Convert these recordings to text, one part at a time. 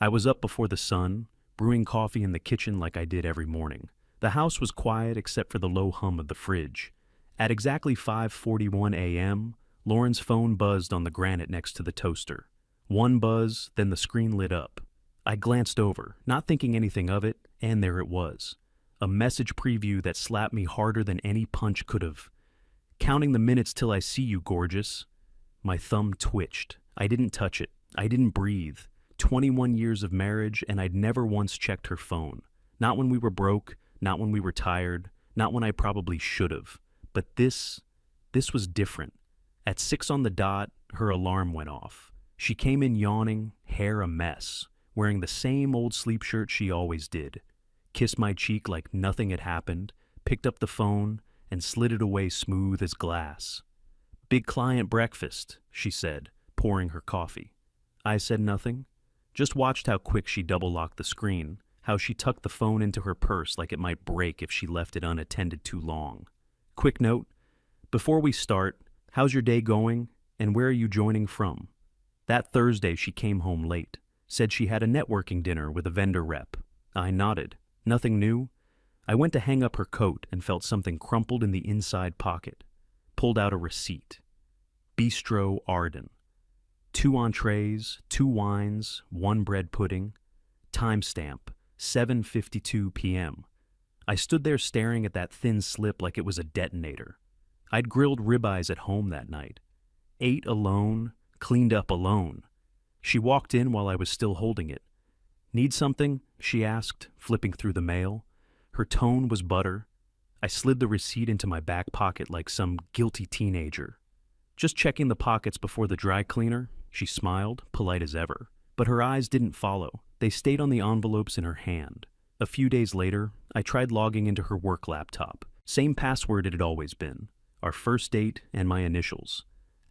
I was up before the sun, brewing coffee in the kitchen like I did every morning. The house was quiet except for the low hum of the fridge. At exactly 5:41 a.m., Lauren's phone buzzed on the granite next to the toaster. One buzz, then the screen lit up. I glanced over, not thinking anything of it, and there it was. A message preview that slapped me harder than any punch could have. "Counting the minutes till I see you, gorgeous." My thumb twitched. I didn't touch it. I didn't breathe. 21 years of marriage, and I'd never once checked her phone. Not when we were broke, not when we were tired, not when I probably should have. But this was different. At 6 on the dot, her alarm went off. She came in yawning, hair a mess, wearing the same old sleep shirt she always did. Kissed my cheek like nothing had happened, picked up the phone, and slid it away smooth as glass. "Big client breakfast," she said, pouring her coffee. I said nothing, just watched how quick she double-locked the screen, how she tucked the phone into her purse like it might break if she left it unattended too long. Quick note, before we start, how's your day going, and where are you joining from? That Thursday she came home late, said she had a networking dinner with a vendor rep. I nodded. Nothing new? I went to hang up her coat and felt something crumpled in the inside pocket. Pulled out a receipt. Bistro Arden. 2 entrees, 2 wines, 1 bread pudding. Timestamp, 7:52 p.m. I stood there staring at that thin slip like it was a detonator. I'd grilled ribeyes at home that night. Ate alone, cleaned up alone. She walked in while I was still holding it. "Need something?" she asked, flipping through the mail. Her tone was butter. I slid the receipt into my back pocket like some guilty teenager. "Just checking the pockets before the dry cleaner," she smiled, polite as ever. But her eyes didn't follow. They stayed on the envelopes in her hand. A few days later, I tried logging into her work laptop. Same password it had always been. Our first date and my initials.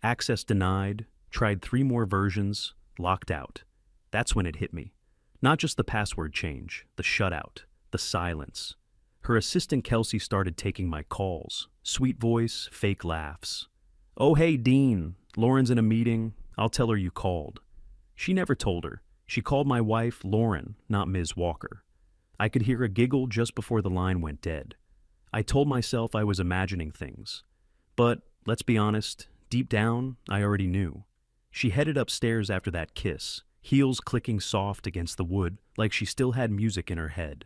Access denied. Tried 3 more versions. Locked out. That's when it hit me. Not just the password change, the shutout, the silence. Her assistant Kelsey started taking my calls. Sweet voice, fake laughs. "Oh, hey, Dean. Lauren's in a meeting. I'll tell her you called." She never told her. She called my wife Lauren, not Ms. Walker. I could hear a giggle just before the line went dead. I told myself I was imagining things. But, let's be honest, deep down, I already knew. She headed upstairs after that kiss, heels clicking soft against the wood like she still had music in her head.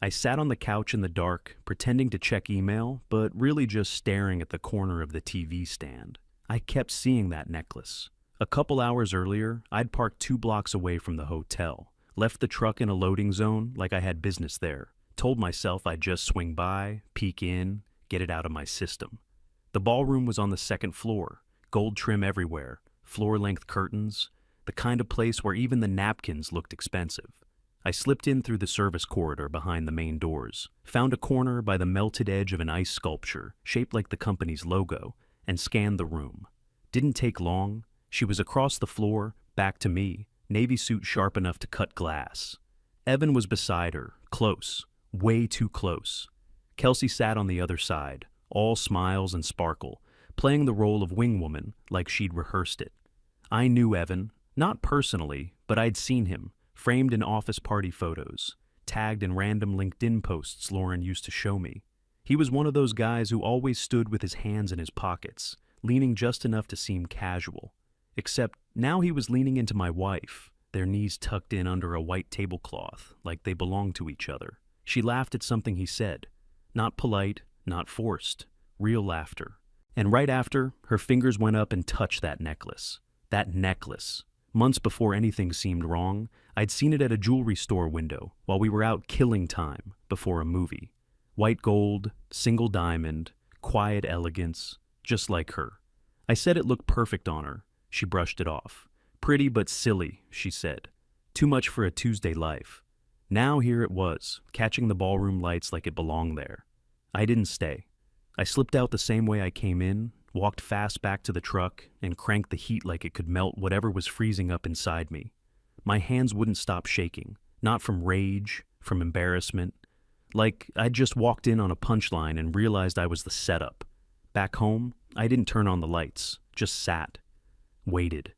I sat on the couch in the dark, pretending to check email, but really just staring at the corner of the TV stand. I kept seeing that necklace. A couple hours earlier, I'd parked 2 blocks away from the hotel, left the truck in a loading zone like I had business there, told myself I'd just swing by, peek in, get it out of my system. The ballroom was on the 2nd floor, gold trim everywhere, floor-length curtains, the kind of place where even the napkins looked expensive. I slipped in through the service corridor behind the main doors, found a corner by the melted edge of an ice sculpture shaped like the company's logo, and scanned the room. Didn't take long. She was across the floor, back to me, navy suit sharp enough to cut glass. Evan was beside her, close, way too close. Kelsey sat on the other side, all smiles and sparkle, playing the role of wingwoman like she'd rehearsed it. I knew Evan, not personally, but I'd seen him, framed in office party photos, tagged in random LinkedIn posts Lauren used to show me. He was one of those guys who always stood with his hands in his pockets, leaning just enough to seem casual. Except now he was leaning into my wife, their knees tucked in under a white tablecloth, like they belonged to each other. She laughed at something he said. Not polite, not forced, real laughter. And right after, her fingers went up and touched that necklace. That necklace. Months before anything seemed wrong, I'd seen it at a jewelry store window while we were out killing time before a movie. White gold, single diamond, quiet elegance, just like her. I said it looked perfect on her. She brushed it off. "Pretty but silly," she said. "Too much for a Tuesday life." Now here it was, catching the ballroom lights like it belonged there. I didn't stay. I slipped out the same way I came in, walked fast back to the truck, and cranked the heat like it could melt whatever was freezing up inside me. My hands wouldn't stop shaking, not from rage, from embarrassment. Like I'd just walked in on a punchline and realized I was the setup. Back home, I didn't turn on the lights, just sat. Waited.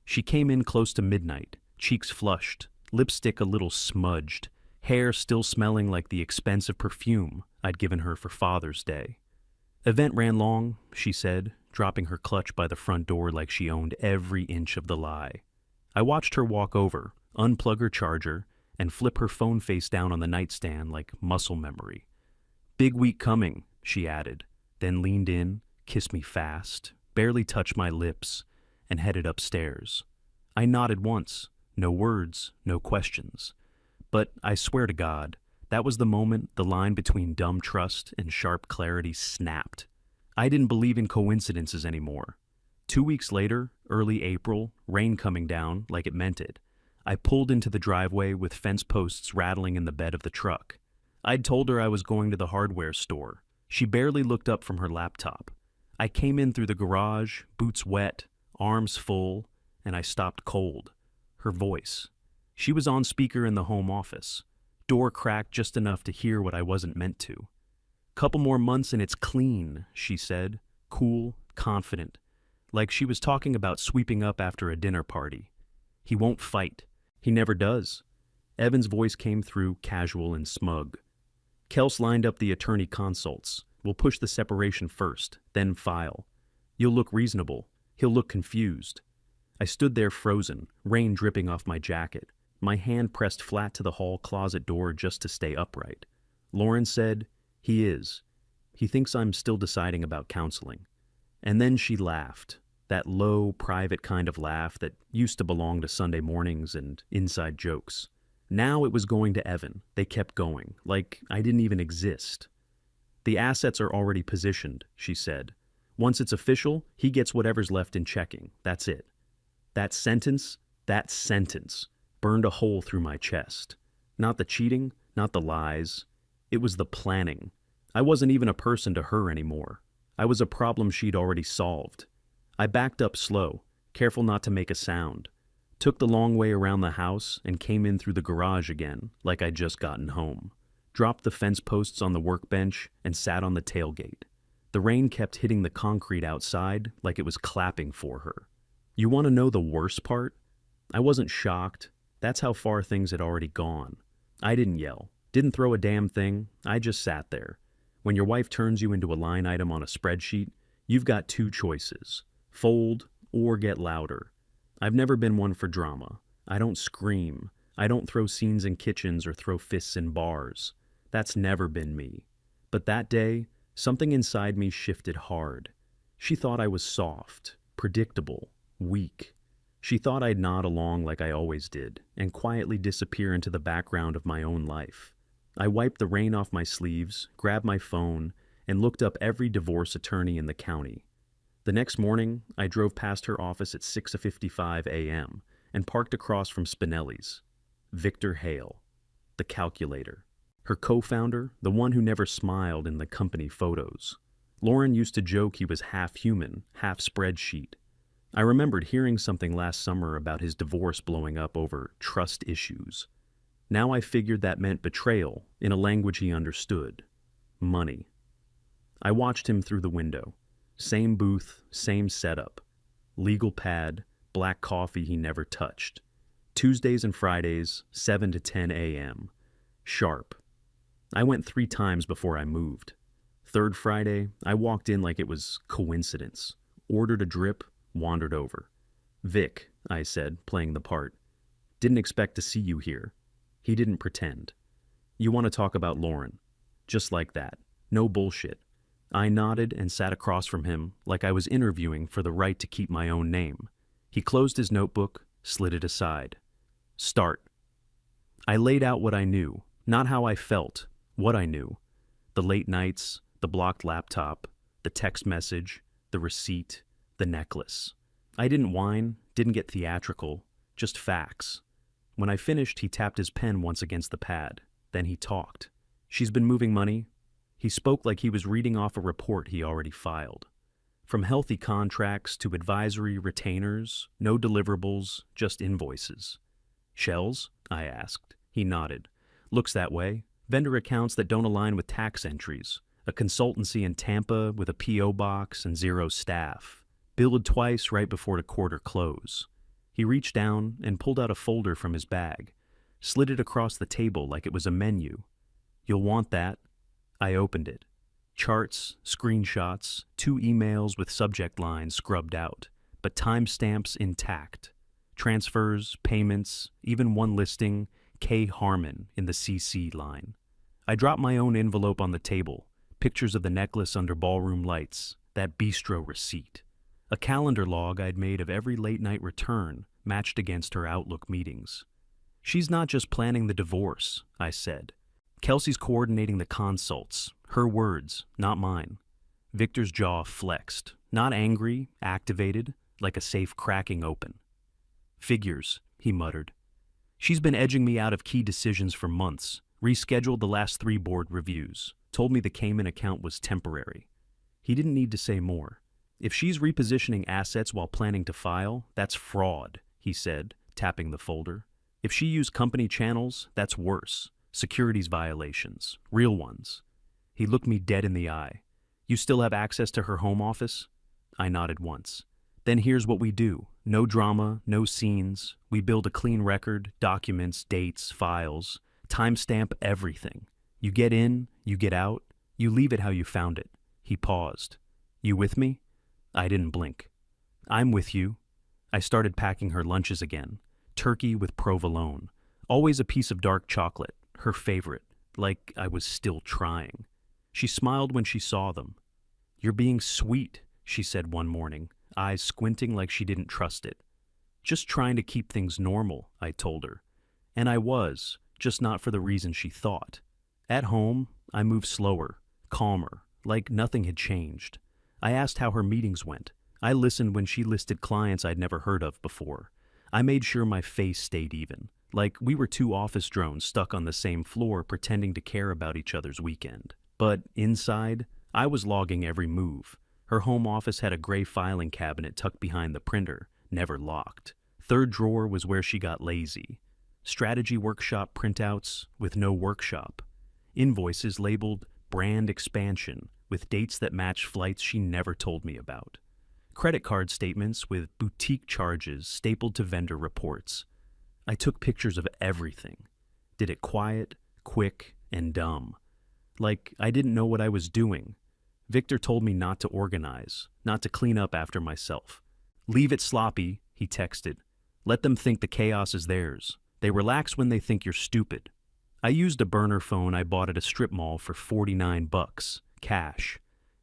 She came in close to midnight, cheeks flushed, lipstick a little smudged, hair still smelling like the expensive perfume I'd given her for Father's Day. Event ran long, she said, dropping her clutch by the front door like she owned every inch of the lie. I watched her walk over, unplug her charger, and flip her phone face down on the nightstand like muscle memory. Big week coming, she added, then leaned in, kissed me fast, barely touched my lips, and headed upstairs. I nodded once, no words, no questions. But I swear to God, that was the moment the line between dumb trust and sharp clarity snapped. I didn't believe in coincidences anymore. 2 weeks later, early April, rain coming down like it meant it, I pulled into the driveway with fence posts rattling in the bed of the truck. I'd told her I was going to the hardware store. She barely looked up from her laptop. I came in through the garage, boots wet, arms full, and I stopped cold. Her voice. She was on speaker in the home office. Door cracked just enough to hear what I wasn't meant to. "Couple more months and it's clean," she said, cool, confident, like she was talking about sweeping up after a dinner party. "He won't fight. He never does." Evan's voice came through, casual and smug. "Kels lined up the attorney consults. We'll push the separation first, then file. You'll look reasonable. He'll look confused." I stood there frozen, rain dripping off my jacket, my hand pressed flat to the hall closet door just to stay upright. Lauren said, "He is. He thinks I'm still deciding about counseling." And then she laughed, that low, private kind of laugh that used to belong to Sunday mornings and inside jokes. Now it was going to Evan. They kept going, like I didn't even exist. "The assets are already positioned," she said. "Once it's official, he gets whatever's left in checking. That's it." That sentence burned a hole through my chest. Not the cheating, not the lies. It was the planning. I wasn't even a person to her anymore. I was a problem she'd already solved. I backed up slow, careful not to make a sound. Took the long way around the house and came in through the garage again, like I'd just gotten home. Dropped the fence posts on the workbench and sat on the tailgate. The rain kept hitting the concrete outside like it was clapping for her. You want to know the worst part? I wasn't shocked. That's how far things had already gone. I didn't yell, didn't throw a damn thing. I just sat there. When your wife turns you into a line item on a spreadsheet, you've got two choices: fold or get louder. I've never been one for drama. I don't scream. I don't throw scenes in kitchens or throw fists in bars. That's never been me. But that day, something inside me shifted hard. She thought I was soft, predictable, weak. She thought I'd nod along like I always did, and quietly disappear into the background of my own life. I wiped the rain off my sleeves, grabbed my phone, and looked up every divorce attorney in the county. The next morning, I drove past her office at 6:55 a.m. and parked across from Spinelli's. Victor Hale, the calculator. Her co-founder, the one who never smiled in the company photos. Lauren used to joke he was half human, half spreadsheet. I remembered hearing something last summer about his divorce blowing up over trust issues. Now I figured that meant betrayal in a language he understood. Money. I watched him through the window. Same booth, same setup. Legal pad, black coffee he never touched. Tuesdays and Fridays, 7 to 10 a.m. Sharp. I went 3 times before I moved. Third Friday, I walked in like it was coincidence. Ordered a drip, wandered over. "Vic," I said, playing the part. "Didn't expect to see you here." He didn't pretend. "You want to talk about Lauren?" Just like that. No bullshit. I nodded and sat across from him like I was interviewing for the right to keep my own name. He closed his notebook, slid it aside. "Start." I laid out what I knew, not how I felt, what I knew. The late nights, the blocked laptop, the text message, the receipt, the necklace. I didn't whine, didn't get theatrical, just facts. When I finished, he tapped his pen once against the pad. Then he talked. "She's been moving money." He spoke like he was reading off a report he already filed. From healthy contracts to advisory retainers, no deliverables, just invoices. "Shells?" I asked. He nodded. "Looks that way. Vendor accounts that don't align with tax entries. A consultancy in Tampa with a P.O. box and 0 staff. Billed twice right before the quarter close." He reached down and pulled out a folder from his bag. slid it across the table like it was a menu. "You'll want that." I opened it. Charts, screenshots, 2 emails with subject lines scrubbed out, but timestamps intact. Transfers, payments, even one listing, K. Harmon in the CC line. I dropped my own envelope on the table, pictures of the necklace under ballroom lights, that bistro receipt. A calendar log I'd made of every late-night return matched against her Outlook meetings. "She's not just planning the divorce," I said. "Kelsey's coordinating the consults. Her words, not mine." Victor's jaw flexed, not angry, activated, like a safe cracking open. "Figures," he muttered. "She's been edging me out of key decisions for months, rescheduled the last 3 board reviews, told me the Cayman account was temporary." He didn't need to say more. "If she's repositioning assets while planning to file, that's fraud," he said, tapping the folder. "If she used company channels, that's worse. Securities violations, real ones." He looked me dead in the eye. "You still have access to her home office?" I nodded once. "Then here's what we do. No drama, no scenes. We build a clean record, documents, dates, files, timestamp everything. You get in, you get out, you leave it how you found it." He paused. "You with me?" I didn't blink. "I'm with you." I started packing her lunches again. Turkey with provolone. Always a piece of dark chocolate, her favorite, like I was still trying. She smiled when she saw them. "You're being sweet," she said one morning, eyes squinting like she didn't trust it. "Just trying to keep things normal," I told her. And I was, just not for the reason she thought. At home, I moved slower, calmer, like nothing had changed. I asked how her meetings went. I listened when she listed clients I'd never heard of before. I made sure my face stayed even, like we were 2 office drones stuck on the same floor pretending to care about each other's weekend. But inside, I was logging every move. Her home office had a gray filing cabinet tucked behind the printer, never locked. 3rd drawer was where she got lazy. Strategy workshop printouts with no workshop. Invoices labeled brand expansion with dates that matched flights she never told me about. Credit card statements with boutique charges stapled to vendor reports. I took pictures of everything. Did it quiet, quick, and dumb. Like I didn't know what I was doing. Victor told me not to organize, not to clean up after myself. "Leave it sloppy," he texted. "Let them think the chaos is theirs. They relax when they think you're stupid." I used a burner phone I bought at a strip mall for $49, cash.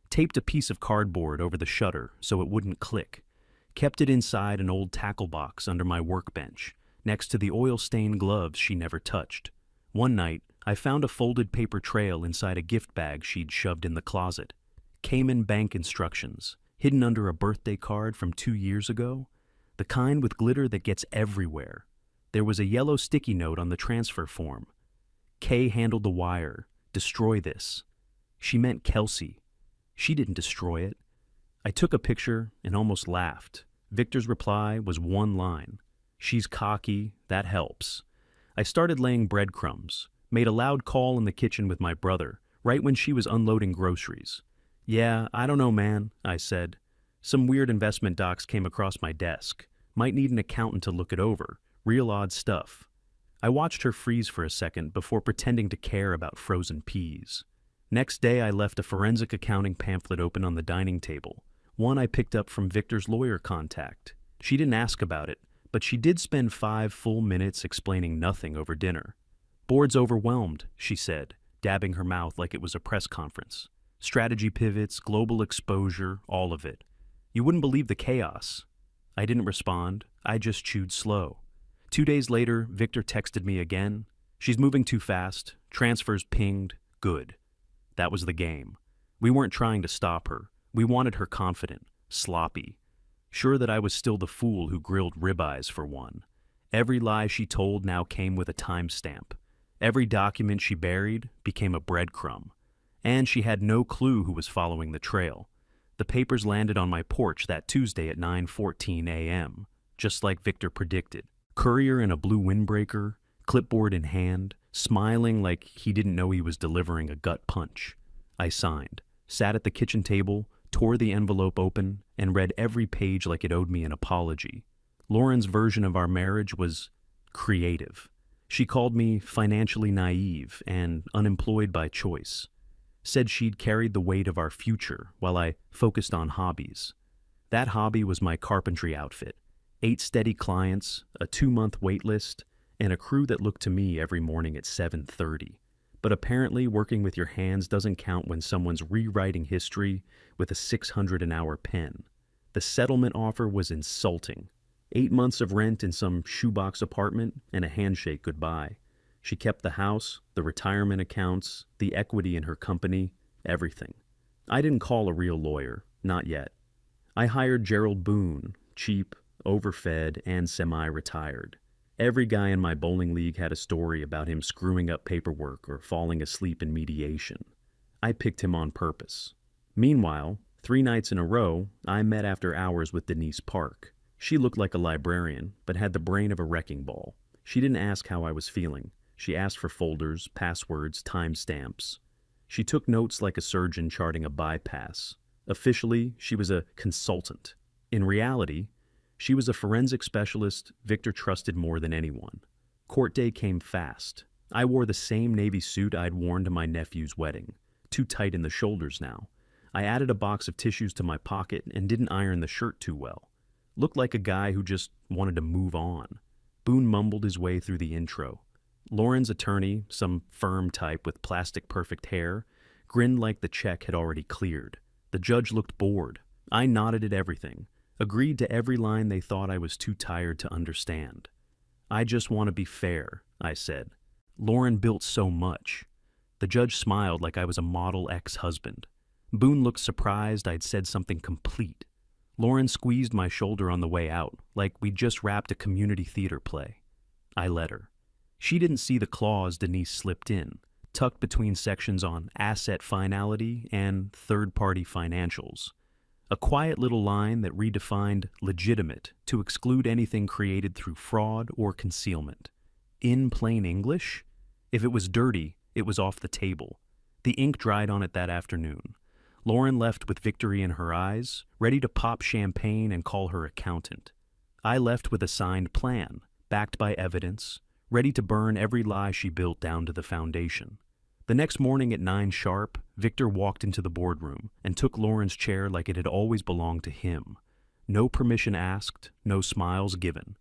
Taped a piece of cardboard over the shutter so it wouldn't click. Kept it inside an old tackle box under my workbench, next to the oil-stained gloves she never touched. One night, I found a folded paper trail inside a gift bag she'd shoved in the closet. Cayman bank instructions, hidden under a birthday card from 2 years ago. The kind with glitter that gets everywhere. There was a yellow sticky note on the transfer form. "Kay handled the wire. Destroy this." She meant Kelsey. She didn't destroy it. I took a picture and almost laughed. Victor's reply was one line. "She's cocky, that helps." I started laying breadcrumbs, made a loud call in the kitchen with my brother, right when she was unloading groceries. "Yeah, I don't know, man," I said. "Some weird investment docs came across my desk. Might need an accountant to look it over. Real odd stuff." I watched her freeze for a second before pretending to care about frozen peas. Next day, I left a forensic accounting pamphlet open on the dining table, one I picked up from Victor's lawyer contact. She didn't ask about it, but she did spend 5 full minutes explaining nothing over dinner. "Board's overwhelmed," she said, dabbing her mouth like it was a press conference. "Strategy pivots, global exposure, all of it. You wouldn't believe the chaos." I didn't respond. I just chewed slow. 2 days later, Victor texted me again. "She's moving too fast. Transfers pinged. Good." That was the game. We weren't trying to stop her. We wanted her confident, sloppy. Sure that I was still the fool who grilled ribeyes for one. Every lie she told now came with a timestamp. Every document she buried became a breadcrumb. And she had no clue who was following the trail. The papers landed on my porch that Tuesday at 9:14 a.m., just like Victor predicted. Courier in a blue windbreaker, clipboard in hand, smiling like he didn't know he was delivering a gut punch. I signed, sat at the kitchen table, tore the envelope open, and read every page like it owed me an apology. Lauren's version of our marriage was creative. She called me financially naive and unemployed by choice. Said she'd carried the weight of our future while I focused on hobbies. That hobby was my carpentry outfit. 8 steady clients, a 2-month wait list, and a crew that looked to me every morning at 7:30. But apparently working with your hands doesn't count when someone's rewriting history with a 600 an hour pen. The settlement offer was insulting. 8 months of rent in some shoebox apartment and a handshake goodbye. She kept the house, the retirement accounts, the equity in her company, everything. I didn't call a real lawyer, not yet. I hired Gerald Boone, cheap, overfed, and semi-retired. Every guy in my bowling league had a story about him screwing up paperwork or falling asleep in mediation. I picked him on purpose. Meanwhile, 3 nights in a row, I met after hours with Denise Park. She looked like a librarian, but had the brain of a wrecking ball. She didn't ask how I was feeling. She asked for folders, passwords, timestamps. She took notes like a surgeon charting a bypass. Officially, she was a consultant. In reality, she was a forensic specialist Victor trusted more than anyone. Court day came fast. I wore the same navy suit I'd worn to my nephew's wedding, too tight in the shoulders now. I added a box of tissues to my pocket and didn't iron the shirt too well. Looked like a guy who just wanted to move on. Boone mumbled his way through the intro. Lauren's attorney, some firm type with plastic perfect hair, grinned like the check had already cleared. The judge looked bored. I nodded at everything, agreed to every line they thought I was too tired to understand. I just want to be fair, I said. Lauren built so much. The judge smiled like I was a model ex-husband. Boone looked surprised I'd said something complete. Lauren squeezed my shoulder on the way out, like we'd just wrapped a community theater play. I let her. She didn't see the clause Denise slipped in, tucked between sections on asset finality and third-party financials. A quiet little line that redefined legitimate to exclude anything created through fraud or concealment. In plain English, if it was dirty, it was off the table. The ink dried on it that afternoon. Lauren left with victory in her eyes, ready to pop champagne and call her accountant. I left with a signed plan, backed by evidence, ready to burn every lie she built down to the foundation. The next morning at 9 sharp, Victor walked into the boardroom and took Lauren's chair like it had always belonged to him. No permission asked, no smiles given.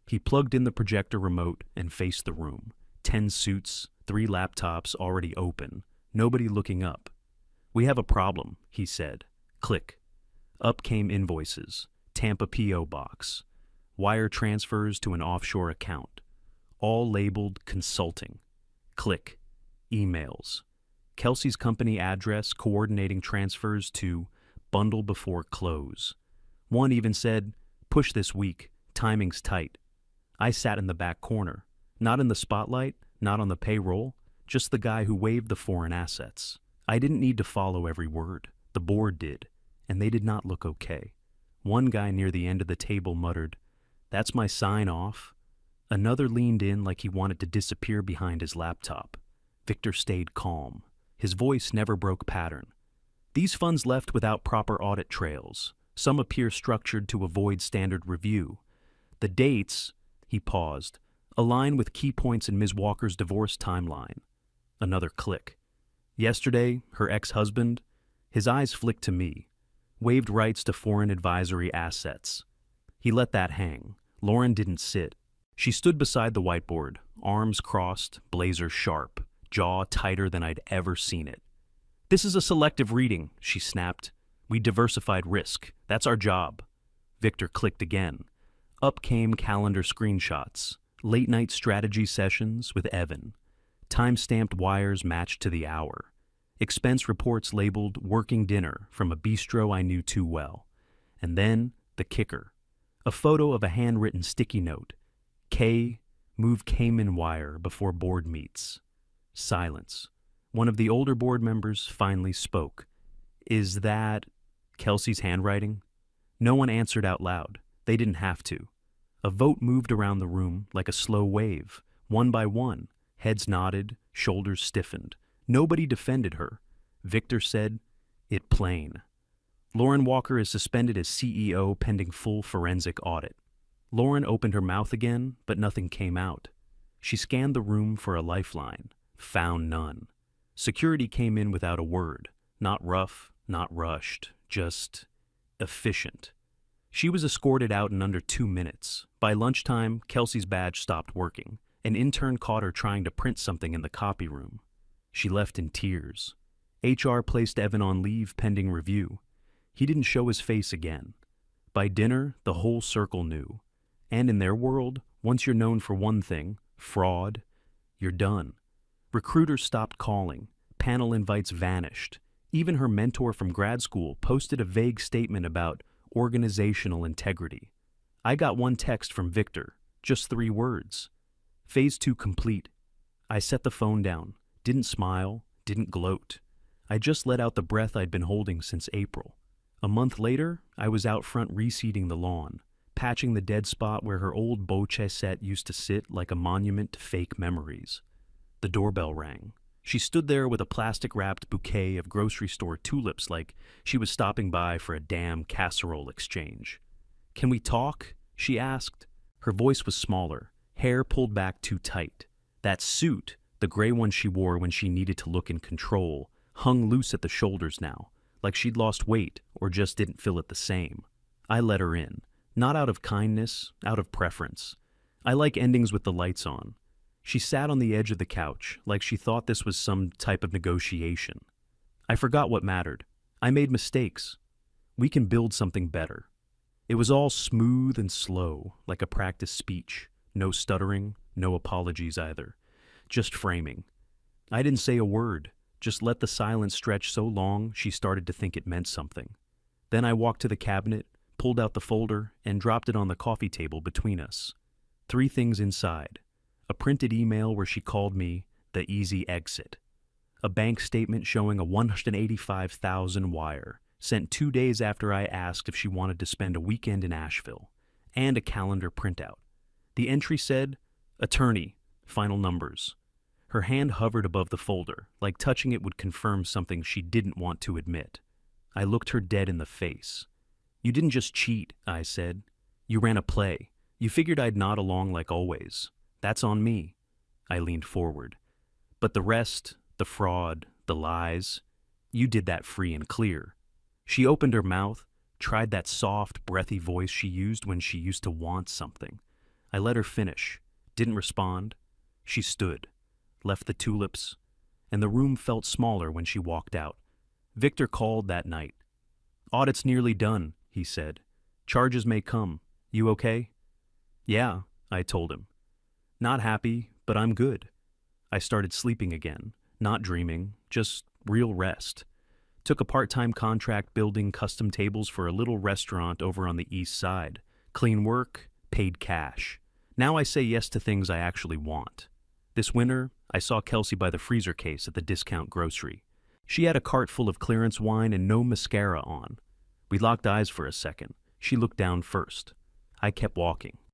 He plugged in the projector remote and faced the room. 10 suits, 3 laptops already open, nobody looking up. "We have a problem," he said. Click. Up came invoices, Tampa P.O. box, wire transfers to an offshore account, all labeled consulting. Click. Emails. Kelsey's company address coordinating transfers to bundle before close. One even said, "Push this week, timing's tight." I sat in the back corner, not in the spotlight, not on the payroll, just the guy who waived the foreign assets. I didn't need to follow every word. The board did, and they did not look okay. One guy near the end of the table muttered, "That's my sign-off." Another leaned in like he wanted to disappear behind his laptop. Victor stayed calm. His voice never broke pattern. "These funds left without proper audit trails. Some appear structured to avoid standard review. The dates," he paused, "align with key points in Ms. Walker's divorce timeline." Another click. Yesterday, her ex-husband, his eyes flicked to me, waived rights to foreign advisory assets. He let that hang. Lauren didn't sit. She stood beside the whiteboard, arms crossed, blazer sharp, jaw tighter than I'd ever seen it. "This is a selective reading," she snapped. "We diversified risk. That's our job." Victor clicked again. Up came calendar screenshots, late-night strategy sessions with Evan. Time-stamped wires matched to the hour. Expense reports labeled working dinner from a bistro I knew too well. And then, the kicker. A photo of a handwritten sticky note. K, move Cayman wire before board meets. Silence. One of the older board members finally spoke. "Is that Kelsey's handwriting?" No one answered out loud. They didn't have to. A vote moved around the room like a slow wave, one by one. Heads nodded, shoulders stiffened. Nobody defended her. Victor said, "It plain." Lauren Walker is suspended as CEO pending full forensic audit. Lauren opened her mouth again, but nothing came out. She scanned the room for a lifeline, found none. Security came in without a word, not rough, not rushed, just efficient. She was escorted out in under 2 minutes. By lunchtime, Kelsey's badge stopped working. An intern caught her trying to print something in the copy room. She left in tears. HR placed Evan on leave pending review. He didn't show his face again. By dinner, the whole circle knew. And in their world, once you're known for one thing, fraud, you're done. Recruiters stopped calling. Panel invites vanished. Even her mentor from grad school posted a vague statement about organizational integrity. I got one text from Victor, just 3 words. Phase 2 complete. I set the phone down, didn't smile, didn't gloat. I just let out the breath I'd been holding since April. A month later, I was out front reseeding the lawn, patching the dead spot where her old bocce set used to sit like a monument to fake memories. The doorbell rang. She stood there with a plastic-wrapped bouquet of grocery store tulips like she was stopping by for a damn casserole exchange. "Can we talk?" she asked. Her voice was smaller, hair pulled back too tight. That suit, the gray one she wore when she needed to look in control, hung loose at the shoulders now, like she'd lost weight or just didn't feel it the same. I let her in, not out of kindness, out of preference. I like endings with the lights on. She sat on the edge of the couch, like she thought this was some type of negotiation. I forgot what mattered. I made mistakes. We can build something better. It was all smooth and slow, like a practice speech. No stuttering, no apologies either. Just framing. I didn't say a word, just let the silence stretch so long she started to think it meant something. Then I walked to the cabinet, pulled out the folder, and dropped it on the coffee table between us. 3 things inside. A printed email where she called me the easy exit. A bank statement showing a $185,000 wire, sent 2 days after I asked if she wanted to spend a weekend in Asheville, and a calendar printout. The entry said, "Attorney, final numbers." Her hand hovered above the folder, like touching it would confirm something she didn't want to admit. I looked her dead in the face. "You didn't just cheat," I said. "You ran a play. You figured I'd nod along like always. That's on me." I leaned forward. "But the rest, the fraud, the lies, you did that free and clear." She opened her mouth, tried that soft, breathy voice she used when she used to want something. I let her finish, didn't respond. She stood, left the tulips, and the room felt smaller when she walked out. Victor called that night. "Audit's nearly done," he said. "Charges may come. You okay?" "Yeah," I told him. "Not happy, but I'm good." I started sleeping again, not dreaming, just real rest. Took a part-time contract building custom tables for a little restaurant over on the east side. Clean work, paid cash. Now I say yes to things I actually want. This winter, I saw Kelsey by the freezer case at the discount grocery. She had a cart full of clearance wine and no mascara on. We locked eyes for a second. She looked down first. I kept walking.